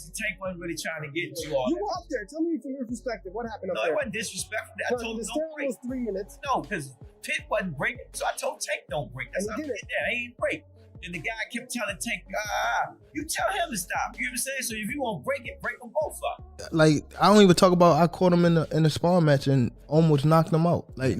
Tank wasn't really trying to get you all. You were up there. Tell me from your perspective, what happened up there? No, it wasn't disrespectful. I told him don't break. Was 3 minutes. No, because Pitt wasn't breaking, so I told Tank don't break. That's how I did that. I ain't break. And the guy kept telling Tank, you tell him to stop. You know what I'm saying? So if you want to break it, break them both up. Like, I don't even talk about, I caught him in the sparring match and almost knocked him out. Like,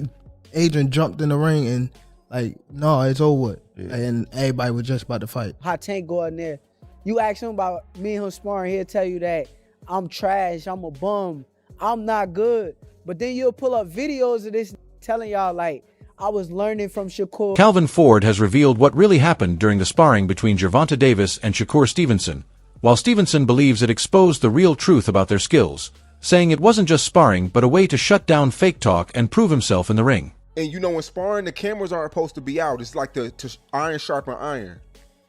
Adrian jumped in the ring and like, no, it's over. Yeah. And everybody was just about to fight. How Tank go in there. You ask him about me and him sparring, he'll tell you that I'm trash, I'm a bum, I'm not good. But then you'll pull up videos of this telling y'all like, I was learning from Shakur. Calvin Ford has revealed what really happened during the sparring between Gervonta Davis and Shakur Stevenson, while Stevenson believes it exposed the real truth about their skills, saying it wasn't just sparring but a way to shut down fake talk and prove himself in the ring. And you know, in sparring, the cameras aren't supposed to be out. It's like to iron sharpen iron.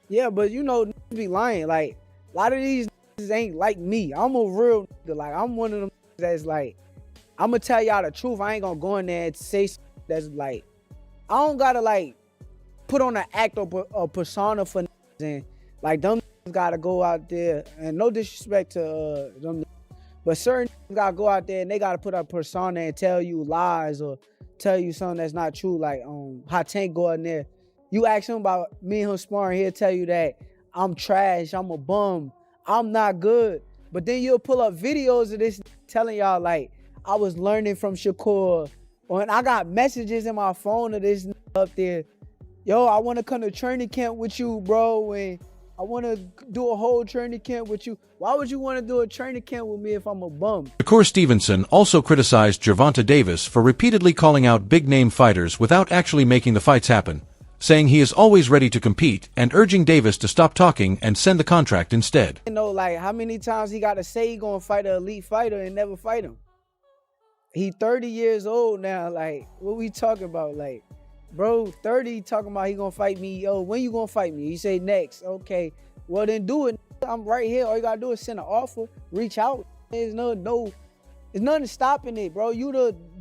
Yeah, but you know, be lying. Like, a lot of these ain't like me. I'm a real nigga. Like, I'm one of them that's like, I'm going to tell y'all the truth. I ain't going to go in there and say that's like, I don't gotta like put on an act or a persona for and like them gotta go out there, and no disrespect to them, but certain gotta go out there and they gotta put a persona and tell you lies or tell you something that's not true. Like how Tank go in there, you ask him about me and him sparring, he'll tell you that I'm trash, I'm a bum, I'm not good. But then you'll pull up videos of this telling y'all like I was learning from Shakur. When I got messages in my phone of this up there, yo, I want to come to training camp with you, bro, and I want to do a whole training camp with you. Why would you want to do a training camp with me if I'm a bum? Shakur Stevenson also criticized Gervonta Davis for repeatedly calling out big-name fighters without actually making the fights happen, saying he is always ready to compete and urging Davis to stop talking and send the contract instead. You know, like how many times he got to say he gonna fight an elite fighter and never fight him? He 30 years old now, like, what we talking about? Like, bro, 30 talking about he gonna fight me. Yo, when you gonna fight me? He say next. Okay, well then do it. I'm right here. All you gotta do is send an offer, reach out. There's there's nothing stopping it, bro. You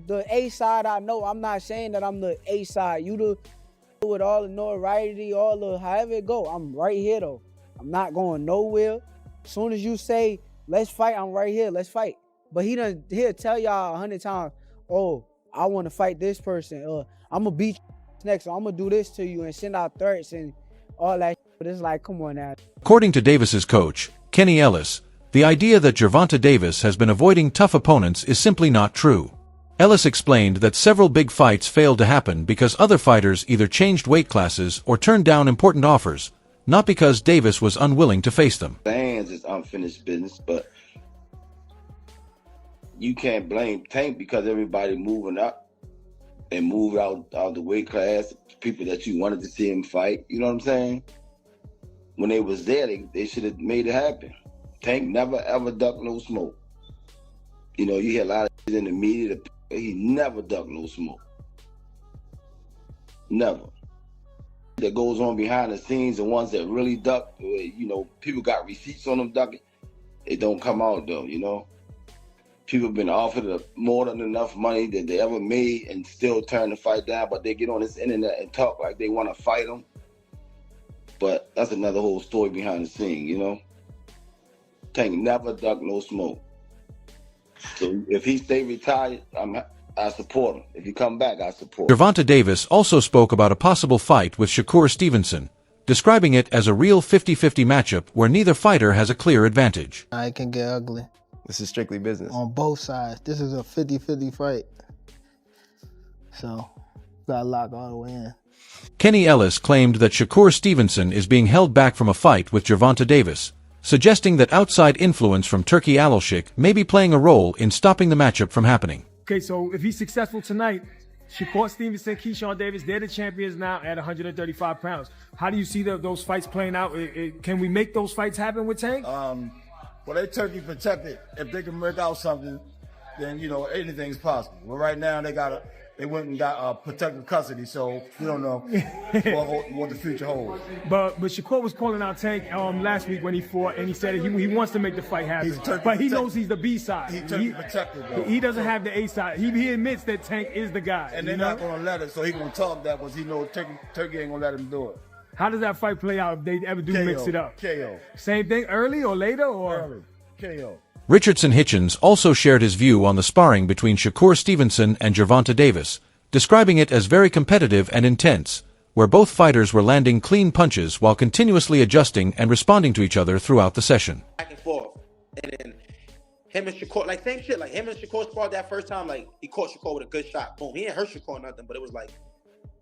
the A side, I know. I'm not saying that I'm the A side. You with all the notoriety, all the however it go. I'm right here though. I'm not going nowhere. As soon as you say, let's fight, I'm right here, let's fight. But he'll tell y'all 100 times, oh, I want to fight this person. I'm going to beat you next. I'm going to do this to you and send out threats and all that. But it's like, come on now. According to Davis's coach, Kenny Ellis, the idea that Gervonta Davis has been avoiding tough opponents is simply not true. Ellis explained that several big fights failed to happen because other fighters either changed weight classes or turned down important offers, not because Davis was unwilling to face them. The hands is unfinished business, but you can't blame Tank because everybody moving up and moved out the weight class, people that you wanted to see him fight. You know what I'm saying? When they was there, they should have made it happen. Tank never ever ducked no smoke. You know, you hear a lot of shit in the media, he never ducked no smoke. Never. That goes on behind the scenes, the ones that really duck, you know, people got receipts on them ducking, it don't come out though, you know? People have been offered more than enough money that they ever made and still turn the fight down, but they get on this internet and talk like they want to fight them. But that's another whole story behind the scene, you know? Tank never ducked no smoke. So if he stay retired, I support him. If he come back, I support him. Gervonta Davis also spoke about a possible fight with Shakur Stevenson, describing it as a real 50-50 matchup where neither fighter has a clear advantage. It can get ugly. This is strictly business. On both sides. This is a 50-50 fight. So, gotta lock all the way in. Kenny Ellis claimed that Shakur Stevenson is being held back from a fight with Gervonta Davis, suggesting that outside influence from Turki Alashik may be playing a role in stopping the matchup from happening. Okay, so if he's successful tonight, Shakur Stevenson, Keyshawn Davis, they're the champions now at 135 pounds. How do you see those fights playing out? Can we make those fights happen with Tank? Well, they Turkey protected. If they can work out something, then, you know, anything's possible. Well, right now they went and got protective custody, so we don't know what the future holds. But Shakur was calling out Tank last week when he fought, and he said he wants to make the fight happen. But he knows he's the B side. He's Turkey protected, though. He doesn't have the A side. He admits that Tank is the guy. And they're not going to let it, so he going to talk that because he knows Turkey ain't going to let him do it. How does that fight play out if they ever do mix it up? KO. Same thing, early or later? Or? KO. Richardson Hitchens also shared his view on the sparring between Shakur Stevenson and Gervonta Davis, describing it as very competitive and intense, where both fighters were landing clean punches while continuously adjusting and responding to each other throughout the session. Back and forth. And then him and Shakur, like same shit, like him and Shakur sparred that first time, like he caught Shakur with a good shot. Boom. He didn't hurt Shakur or nothing, but it was like,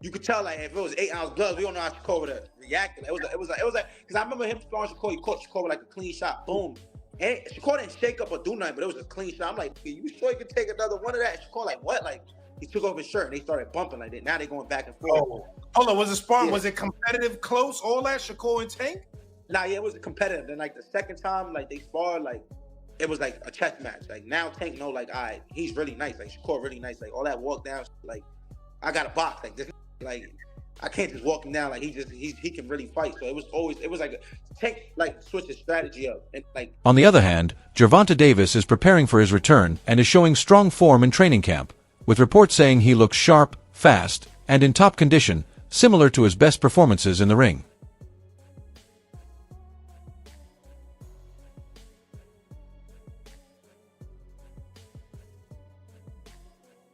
you could tell, like, if it was 8-ounce gloves, we don't know how Shakur would have reacted. It was like, because I remember him sparring Shakur, he caught Shakur with like a clean shot. Boom. And Shakur didn't shake up or do nothing, but it was a clean shot. I'm like, you sure you can take another one of that? And Shakur like, what? Like, he took off his shirt and they started bumping like that. Now they going back and forth. Oh. Hold on, was it sparring? Yeah. Was it competitive, close, all that, Shakur and Tank? Nah, yeah, it was competitive. Then like the second time, like they sparred, like it was like a chess match. Like now Tank know, like, all right, he's really nice. Like Shakur really nice. Like all that walk down, like I got a box. Like this, like I can't just walk him down. Like he can really fight. So it was like Tank like switch his strategy up and like. On the other hand, Gervonta Davis is preparing for his return and is showing strong form in training camp, with reports saying he looks sharp, fast, and in top condition, similar to his best performances in the ring.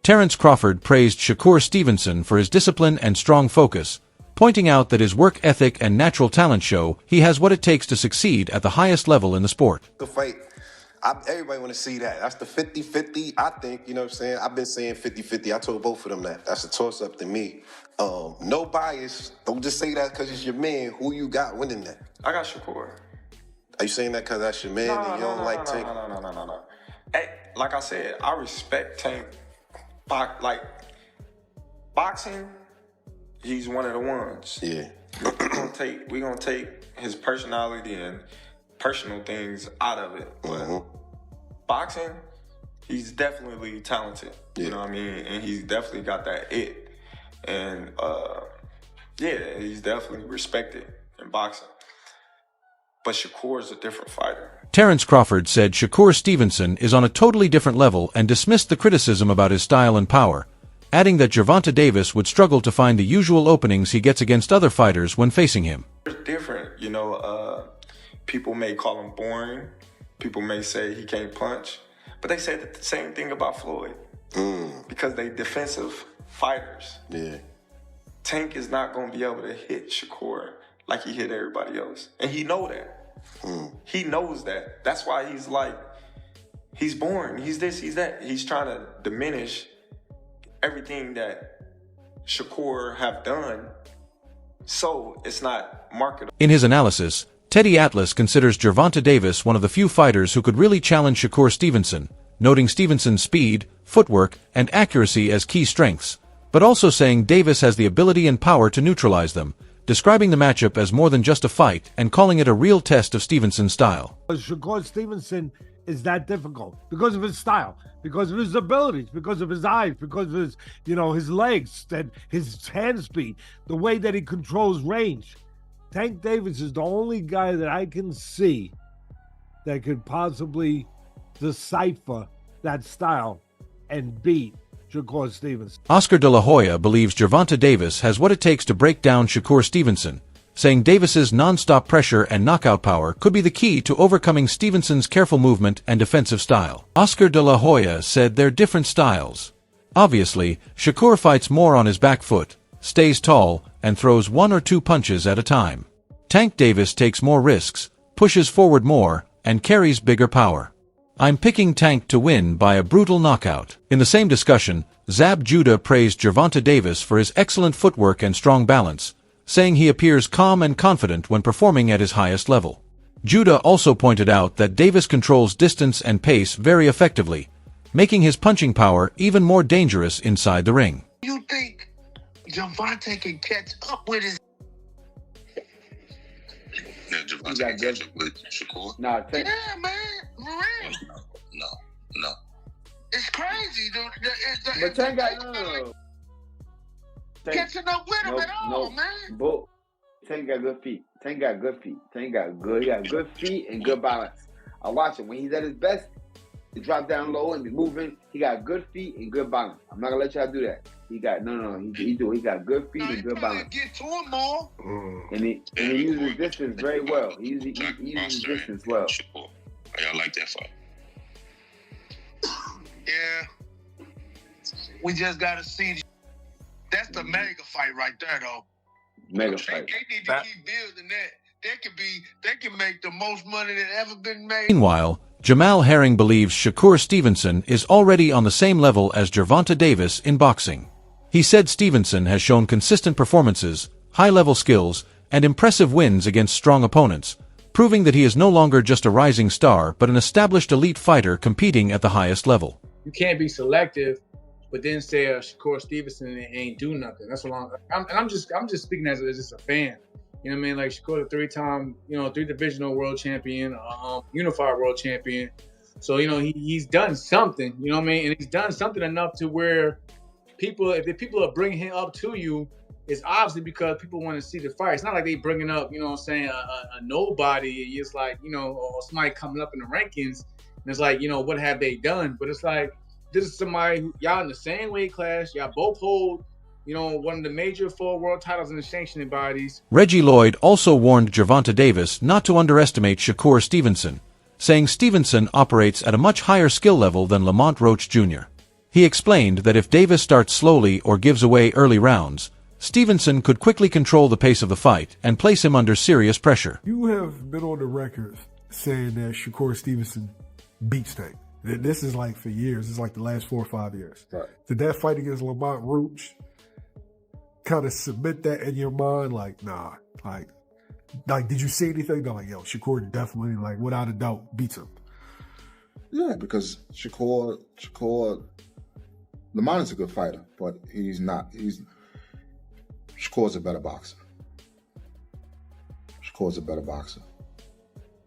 Terence Crawford praised Shakur Stevenson for his discipline and strong focus, pointing out that his work ethic and natural talent show he has what it takes to succeed at the highest level in the sport. Good fight. Everybody want to see that. That's the 50-50, I think, you know what I'm saying? I've been saying 50-50. I told both of them that. That's a toss-up to me. No bias. Don't just say that because it's your man. Who you got winning that? I got Shakur. Are you saying that because that's your man and you don't like Tank? No. Hey, like I said, I respect Tank. Like, boxing, he's one of the ones. Yeah. We're gonna take his personality and personal things out of it. But boxing, he's definitely talented. You know what I mean? And he's definitely got that it. And yeah, he's definitely respected in boxing. But Shakur is a different fighter. Terence Crawford said Shakur Stevenson is on a totally different level and dismissed the criticism about his style and power, adding that Gervonta Davis would struggle to find the usual openings he gets against other fighters when facing him. It's different, you know. People may call him boring. People may say he can't punch. But they say the same thing about Floyd. Because they defensive fighters. Yeah. Tank is not going to be able to hit Shakur like he hit everybody else. And he know that. He knows that. That's why he's like, he's boring. He's this, he's that. He's trying to diminish everything that Shakur have done so it's not marketable. In his analysis, Teddy Atlas considers Gervonta Davis one of the few fighters who could really challenge Shakur Stevenson, noting Stevenson's speed, footwork, and accuracy as key strengths, but also saying Davis has the ability and power to neutralize them, describing the matchup as more than just a fight and calling it a real test of Stevenson's style. Shakur Stevenson is that difficult because of his style, because of his abilities, because of his eyes, because of his, his legs, and his hand speed, the way that he controls range. Tank Davis is the only guy that I can see that could possibly decipher that style and beat Shakur Stevenson. Oscar De La Hoya believes Gervonta Davis has what it takes to break down Shakur Stevenson, saying Davis's non-stop pressure and knockout power could be the key to overcoming Stevenson's careful movement and defensive style. Oscar De La Hoya said they're different styles. Obviously, Shakur fights more on his back foot, stays tall, and throws 1 or 2 punches at a time. Tank Davis takes more risks, pushes forward more, and carries bigger power. I'm picking Tank to win by a brutal knockout. In the same discussion, Zab Judah praised Gervonta Davis for his excellent footwork and strong balance, saying he appears calm and confident when performing at his highest level. Judah also pointed out that Davis controls distance and pace very effectively, making his punching power even more dangerous inside the ring. You think Gervonta can catch up with his... Yeah, Gervonta can catch up with Shakur? Yeah, man. No. It's crazy, dude. But Tank got catching up with him at all, man. But Tank got good feet. He got good feet and good balance. I watch him when he's at his best. He drop down low and be moving. He got good feet and good balance. I'm not gonna let y'all do that. He got He got good feet and good balance. Get to him more. And he uses distance very well. He uses distance well. How y'all like that fight? Yeah. We just got to see. That's the mega fight right there, though. Mega fight. They need to keep building that. They can make the most money that ever been made. Meanwhile, Jamal Herring believes Shakur Stevenson is already on the same level as Gervonta Davis in boxing. He said Stevenson has shown consistent performances, high-level skills, and impressive wins against strong opponents, proving that he is no longer just a rising star but an established elite fighter competing at the highest level. You can't be selective, but then say Shakur Stevenson ain't do nothing. That's what I'm just speaking as just a fan. You know what I mean? Like Shakur, the 3-time, 3-divisional world champion, unified world champion. So, he's done something, you know what I mean? And he's done something enough to where if the people are bringing him up to you, it's obviously because people want to see the fight. It's not like they bringing up, a nobody. It's like, or somebody coming up in the rankings. And it's like, what have they done? But it's like, this is somebody who, y'all in the same weight class. Y'all both hold, one of the major 4 world titles in the sanctioning bodies. Reggie Lloyd also warned Gervonta Davis not to underestimate Shakur Stevenson, saying Stevenson operates at a much higher skill level than Lamont Roach Jr. He explained that if Davis starts slowly or gives away early rounds, Stevenson could quickly control the pace of the fight and place him under serious pressure. You have been on the record saying that Shakur Stevenson beats Tank. This is like for years. It's like the last 4 or 5 years. Right. Did that fight against Lamont Roach kind of submit that in your mind? Like, nah. Like, did you see anything? No, like, yo, Shakur definitely, like, without a doubt, beats him. Yeah, because Shakur, Lamont is a good fighter, but he's not. Shakur's a better boxer. Shakur's a better boxer.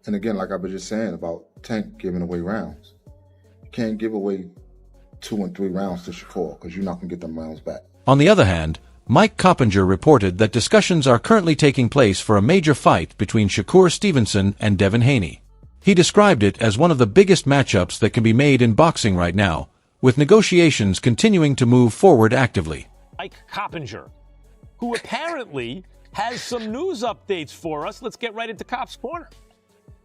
And again, like I was just saying about Tank giving away rounds. You can't give away 2 and 3 rounds to Shakur because you're not going to get them rounds back. On the other hand, Mike Coppinger reported that discussions are currently taking place for a major fight between Shakur Stevenson and Devin Haney. He described it as one of the biggest matchups that can be made in boxing right now, with negotiations continuing to move forward actively. Mike Coppinger, who apparently has some news updates for us. Let's get right into Cop's Corner.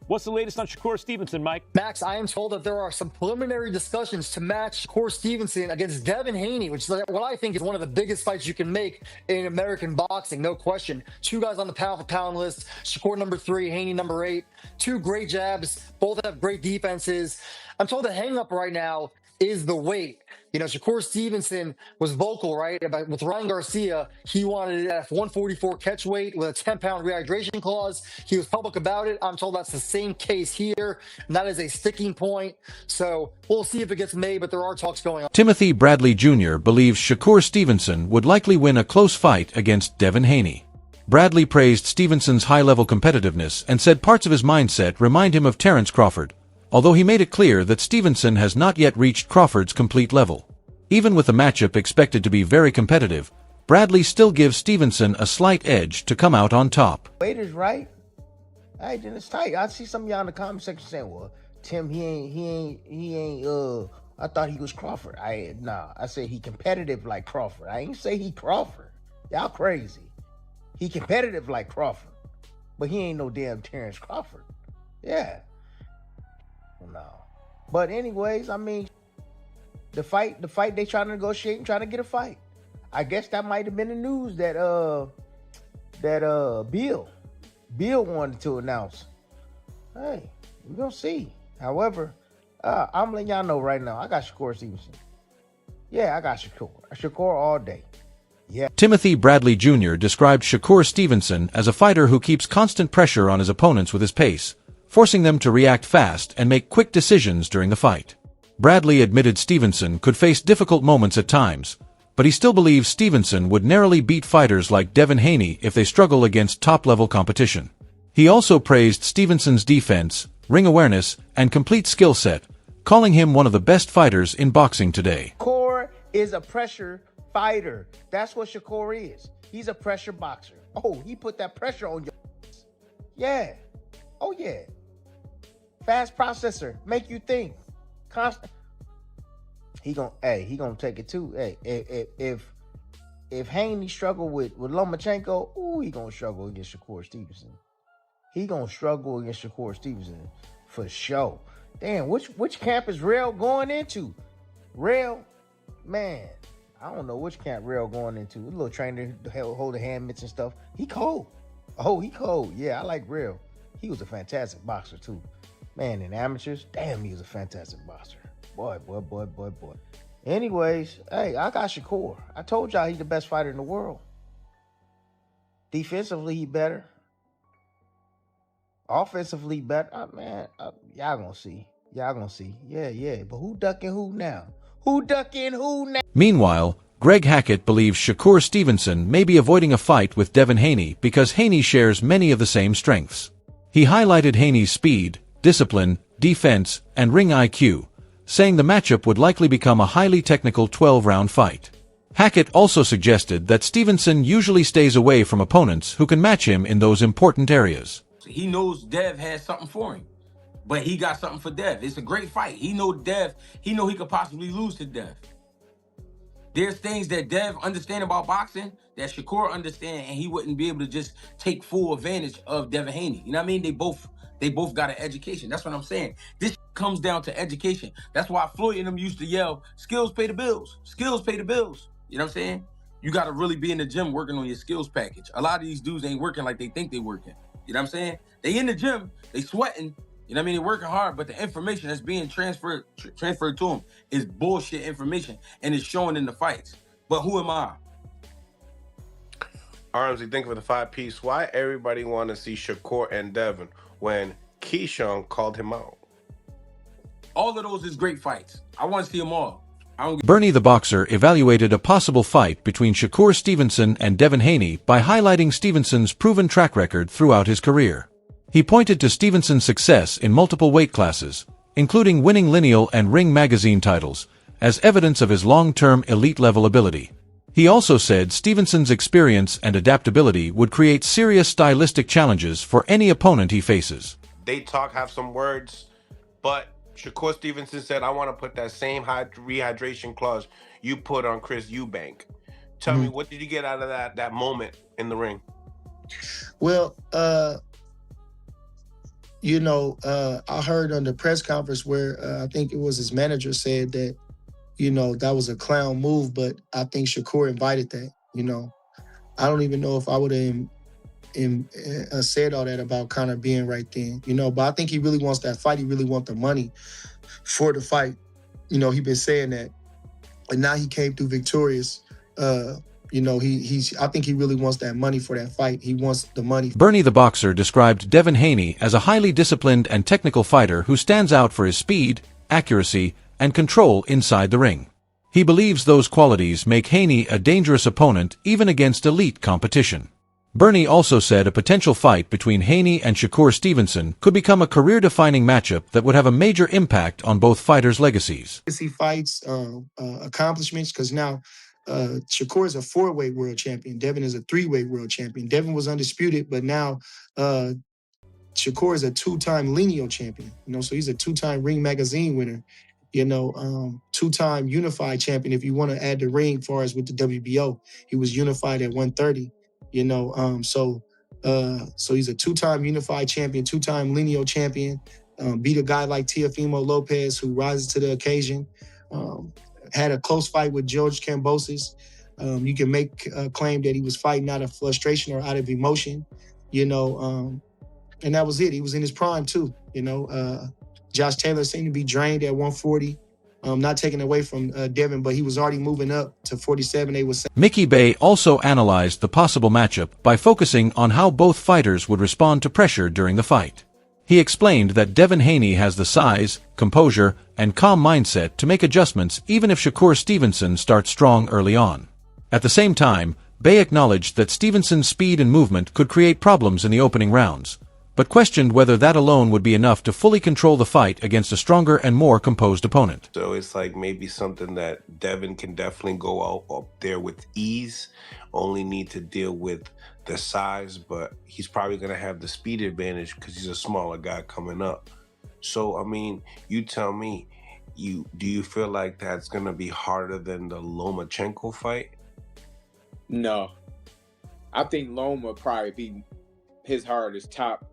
What's the latest on Shakur Stevenson, Mike? Max, I am told that there are some preliminary discussions to match Shakur Stevenson against Devin Haney, which is what I think is one of the biggest fights you can make in American boxing, no question. 2 guys on the pound-for-pound list, Shakur number 3, Haney number 8. 2 great jabs, both have great defenses. I'm told the hang-up right now is the weight. Shakur Stevenson was vocal, right? With Ryan Garcia, he wanted it at 144 catch weight with a 10-pound rehydration clause. He was public about it. I'm told that's the same case here, and that is a sticking point. So we'll see if it gets made, but there are talks going on. Timothy Bradley Jr. believes Shakur Stevenson would likely win a close fight against Devin Haney. Bradley praised Stevenson's high-level competitiveness and said parts of his mindset remind him of Terence Crawford, although he made it clear that Stevenson has not yet reached Crawford's complete level. Even with the matchup expected to be very competitive, Bradley still gives Stevenson a slight edge to come out on top. Weight is right. All right, then it's tight. I see some of y'all in the comment section saying, well, Tim, he ain't, I thought he was Crawford. I said he competitive like Crawford. I ain't say he Crawford. Y'all crazy. He competitive like Crawford, but he ain't no damn Terence Crawford. Yeah. No. But anyways, I mean, the fight they trying to negotiate and trying to get a fight. I guess that might have been the news that Bill wanted to announce. Hey, we're gonna see. However, I'm letting y'all know right now, I got Shakur Stevenson. Yeah, I got Shakur. Shakur all day. Yeah. Timothy Bradley Jr. described Shakur Stevenson as a fighter who keeps constant pressure on his opponents with his pace, forcing them to react fast and make quick decisions during the fight. Bradley admitted Stevenson could face difficult moments at times, but he still believes Stevenson would narrowly beat fighters like Devin Haney if they struggle against top-level competition. He also praised Stevenson's defense, ring awareness, and complete skill set, calling him one of the best fighters in boxing today. Shakur is a pressure fighter. That's what Shakur is. He's a pressure boxer. Oh, he put that pressure on your. Yeah. Oh, yeah. Fast processor. Make you think. Constant. He gonna take it too. Hey, if Haney struggle with Lomachenko, ooh, he gonna struggle against Shakur Stevenson. He gonna struggle against Shakur Stevenson for sure. Damn, which camp is Real going into? Real, man, I don't know which camp Real going into. A little trainer to hold the hand mitts and stuff. He cold. Oh, he cold. Yeah, I like Real. He was a fantastic boxer too. Man, in amateurs, damn, he was a fantastic boxer. Boy. Anyways, hey, I got Shakur. I told y'all he's the best fighter in the world. Defensively, he better. Offensively, better. Y'all gonna see. Yeah. But who ducking who now? Who ducking who now? Meanwhile, Greg Hackett believes Shakur Stevenson may be avoiding a fight with Devin Haney because Haney shares many of the same strengths. He highlighted Haney's speed, discipline, defense, and ring IQ, saying the matchup would likely become a highly technical 12-round fight. Hackett also suggested that Stevenson usually stays away from opponents who can match him in those important areas. He knows Dev has something for him, but he got something for Dev. It's a great fight. He know Dev. He know he could possibly lose to Dev. There's things that Dev understand about boxing that Shakur understand, and he wouldn't be able to just take full advantage of Devin Haney. You know what I mean? They both got an education. That's what I'm saying. This comes down to education. That's why Floyd and them used to yell, "Skills pay the bills. Skills pay the bills." You know what I'm saying? You got to really be in the gym working on your skills package. A lot of these dudes ain't working like they think they working. You know what I'm saying? They in the gym, they sweating. You know what I mean? They're working hard, but the information that's being transferred to them is bullshit information, and it's showing in the fights. But who am I? Armsy, think of the 5-piece. Why everybody want to see Shakur and Devin when Keyshawn called him out? All of those is great fights. I want to see them all. Bernie the Boxer evaluated a possible fight between Shakur Stevenson and Devin Haney by highlighting Stevenson's proven track record throughout his career. He pointed to Stevenson's success in multiple weight classes, including winning Lineal and Ring magazine titles, as evidence of his long-term elite-level ability. He also said Stevenson's experience and adaptability would create serious stylistic challenges for any opponent he faces. They talk, have some words, but Shakur Stevenson said, "I want to put that same rehydration clause you put on Chris Eubank." Tell me, what did you get out of that moment in the ring? Well, I heard on the press conference where I think it was his manager said that, that was a clown move, but I think Shakur invited that. I don't even know if I would have said all that about kind of being right then, but I think he really wants that fight. He really wants the money for the fight. He been saying that, and now he came through victorious. I think he really wants that money for that fight. He wants the money. Bernie the Boxer described Devin Haney as a highly disciplined and technical fighter who stands out for his speed, accuracy, and control inside the ring. He believes those qualities make Haney a dangerous opponent even against elite competition. Bernie also said a potential fight between Haney and Shakur Stevenson could become a career-defining matchup that would have a major impact on both fighters' legacies. See fights, accomplishments, because now Shakur is a 4-weight world champion. Devin is a 3-weight world champion. Devin was undisputed, but now Shakur is a 2-time Lineal champion. So he's a 2-time Ring magazine winner. 2-time unified champion. If you want to add the ring, far as with the WBO, he was unified at 130. So he's a 2-time unified champion, 2-time Lineal champion. Beat a guy like Teofimo Lopez, who rises to the occasion. Had a close fight with George Kambosos. You can make a claim that he was fighting out of frustration or out of emotion, and that was it. He was in his prime too, Josh Taylor seemed to be drained at 140. Not taken away from Devin, but he was already moving up to 47. Mickey Bay also analyzed the possible matchup by focusing on how both fighters would respond to pressure during the fight. He explained that Devin Haney has the size, composure, and calm mindset to make adjustments even if Shakur Stevenson starts strong early on. At the same time, Bay acknowledged that Stevenson's speed and movement could create problems in the opening rounds, but questioned whether that alone would be enough to fully control the fight against a stronger and more composed opponent. So it's like maybe something that Devin can definitely go out up there with ease, only need to deal with the size, but he's probably going to have the speed advantage because he's a smaller guy coming up. So, I mean, you tell me, do you feel like that's going to be harder than the Lomachenko fight? No. I think Loma probably be his hardest top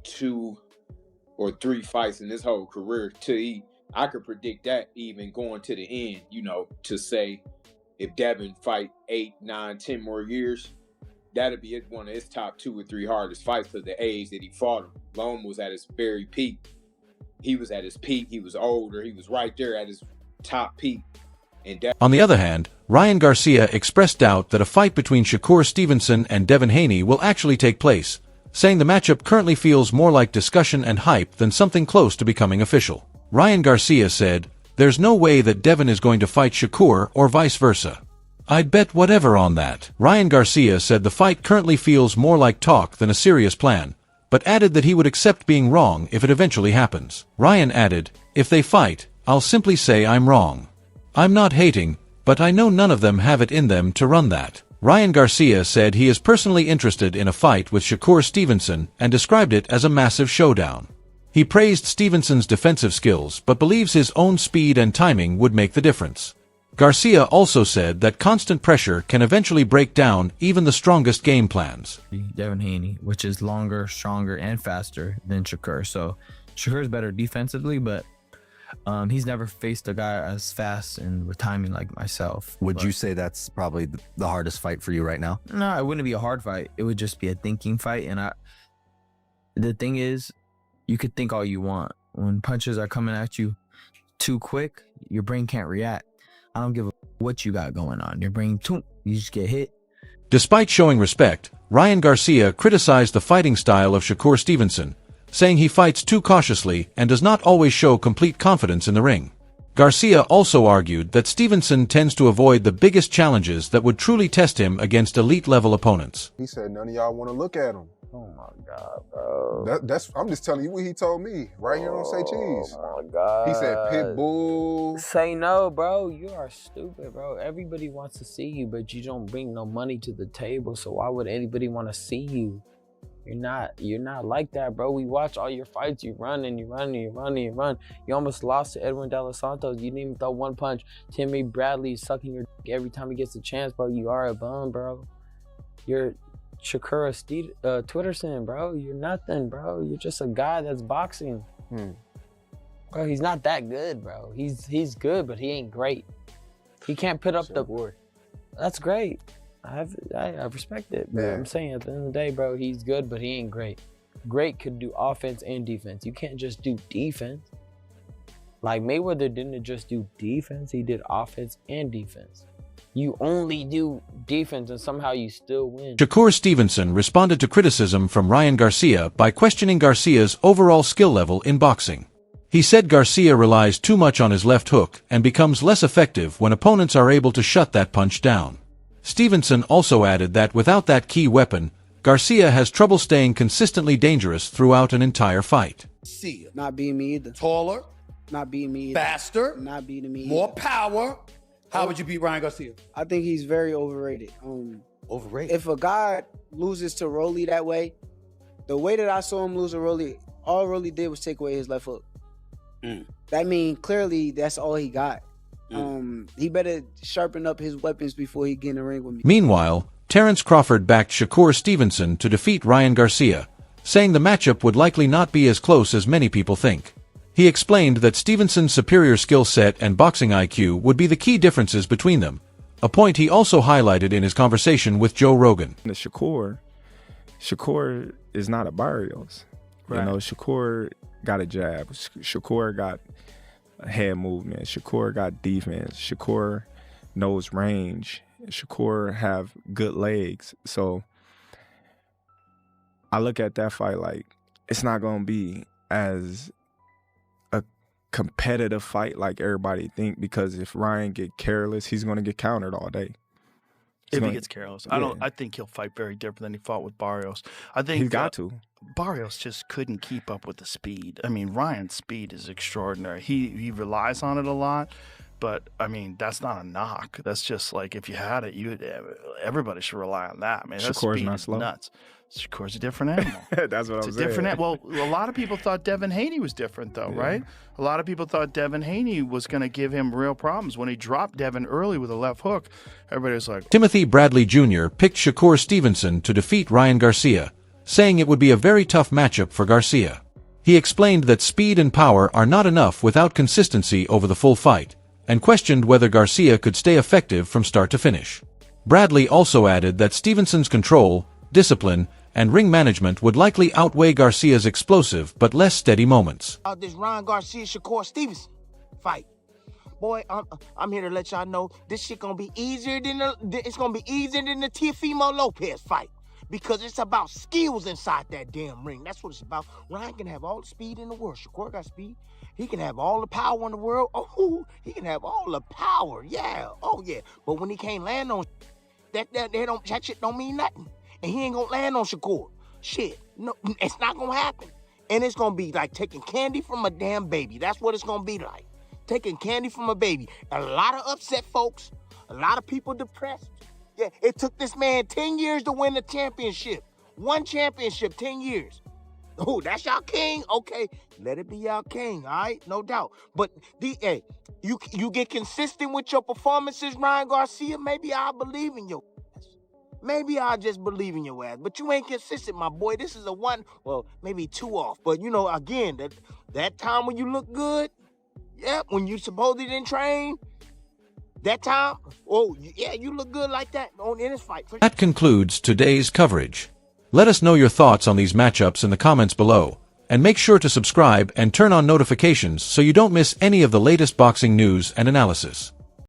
2 or 3 fights in his whole career. I could predict that even going to the end, you know, to say if Devin fight 8, 9, 10 more years, that'd be one of his top 2 or 3 hardest fights because the age that he fought him. Loma was at his very peak. He was at his peak. He was older. He was right there at his top peak. And on the other hand, Ryan Garcia expressed doubt that a fight between Shakur Stevenson and Devin Haney will actually take place, saying the matchup currently feels more like discussion and hype than something close to becoming official. Ryan Garcia said, "There's no way that Devin is going to fight Shakur or vice versa. I'd bet whatever on that." Ryan Garcia said the fight currently feels more like talk than a serious plan, but added that he would accept being wrong if it eventually happens. Ryan added, "If they fight, I'll simply say I'm wrong. I'm not hating, but I know none of them have it in them to run that." Ryan Garcia said he is personally interested in a fight with Shakur Stevenson and described it as a massive showdown. He praised Stevenson's defensive skills but believes his own speed and timing would make the difference. Garcia also said that constant pressure can eventually break down even the strongest game plans. Devin Haney, which is longer, stronger, and faster than Shakur. So Shakur's better defensively, but he's never faced a guy as fast and with timing like myself. Would you say that's probably the hardest fight for you right now? No, it wouldn't be a hard fight. It would just be a thinking fight. And the thing is, you could think all you want. When punches are coming at you too quick, your brain can't react. I don't give a what you got going on. Your brain, you just get hit. Despite showing respect, Ryan Garcia criticized the fighting style of Shakur Stevenson, saying he fights too cautiously and does not always show complete confidence in the ring. Garcia also argued that Stevenson tends to avoid the biggest challenges that would truly test him against elite-level opponents. He said none of y'all want to look at him. Oh my God, bro. I'm just telling you what he told me. Right here on Say Cheese. Oh my God. He said pit bull. Say no, bro. You are stupid, bro. Everybody wants to see you, but you don't bring no money to the table. So why would anybody want to see you? You're not like that, bro. We watch all your fights. You run and you run and you run and you run. You almost lost to Edwin De Los Santos. You didn't even throw one punch. Timmy Bradley is sucking your dick every time he gets a chance, bro. You are a bum, bro. You're Shakur Twitterson, bro. You're nothing, bro. You're just a guy that's boxing. Bro, he's not that good, bro. He's good, but he ain't great. He can't put up the... That's great. I respect it, bro. Yeah. I'm saying at the end of the day, bro, he's good, but he ain't great. Great could do offense and defense. You can't just do defense. Like Mayweather didn't just do defense, he did offense and defense. You only do defense and somehow you still win. Shakur Stevenson responded to criticism from Ryan Garcia by questioning Garcia's overall skill level in boxing. He said Garcia relies too much on his left hook and becomes less effective when opponents are able to shut that punch down. Stevenson also added that without that key weapon, Garcia has trouble staying consistently dangerous throughout an entire fight. See, not beating me either. Taller, not beating me either. Faster, not beating me either. More power. How would you beat Ryan Garcia? I think he's very overrated. Overrated? If a guy loses to Rolly that way, the way that I saw him lose to Rolly, all Rolly did was take away his left hook. That means clearly that's all he got. He better sharpen up his weapons before he get in the ring with me. Meanwhile, Terrence Crawford backed Shakur Stevenson to defeat Ryan Garcia, saying the matchup would likely not be as close as many people think. He explained that Stevenson's superior skill set and boxing IQ would be the key differences between them, a point he also highlighted in his conversation with Joe Rogan. The Shakur is not a Barrios. Right. You know, Shakur got a jab. Shakur got head movement. Shakur got defense. Shakur knows range. Shakur have good legs. So I look at that fight like it's not going to be as a competitive fight like everybody think, because if Ryan get careless, he's going to get countered all day. If he gets careless. I think he'll fight very different than he fought with Barrios. I think he's got to. Barrios just couldn't keep up with the speed. I mean, Ryan's speed is extraordinary. He relies on it a lot, but I mean, that's not a knock. That's just like if you had it, everybody should rely on that. I mean, that Shakur's speed not is slow. Nuts. Shakur's a different animal. That's what I'm saying. Well, a lot of people thought Devin Haney was different, though, right? A lot of people thought Devin Haney was going to give him real problems. When he dropped Devin early with a left hook, everybody was like... Timothy Bradley Jr. picked Shakur Stevenson to defeat Ryan Garcia, saying it would be a very tough matchup for Garcia. He explained that speed and power are not enough without consistency over the full fight, and questioned whether Garcia could stay effective from start to finish. Bradley also added that Stevenson's control, discipline, and ring management would likely outweigh Garcia's explosive but less steady moments. This Ryan Garcia Shakur Stevenson fight. Boy, I'm here to let y'all know this shit gonna be easier than the Teofimo Lopez fight. Because it's about skills inside that damn ring. That's what it's about. Ryan can have all the speed in the world. Shakur got speed. He can have all the power in the world. Oh, he can have all the power. Yeah. Oh, yeah. But when he can't land on that shit don't mean nothing. And he ain't gonna land on Shakur. Shit. No, it's not gonna happen. And it's gonna be like taking candy from a damn baby. That's what it's gonna be like. Taking candy from a baby. A lot of upset folks. A lot of people depressed. Yeah, it took this man 10 years to win the championship. One championship, 10 years. Oh, that's y'all king? Okay, let it be y'all king, all right? No doubt. But, hey, you get consistent with your performances, Ryan Garcia, maybe I'll believe in your ass. Maybe I'll just believe in your ass. But you ain't consistent, my boy. This is a one, well, maybe two off. But, you know, again, that time when you look good, yeah, when you supposedly didn't train, that time, oh, yeah, you look good like that in this fight. That concludes today's coverage. Let us know your thoughts on these matchups in the comments below, and make sure to subscribe and turn on notifications so you don't miss any of the latest boxing news and analysis.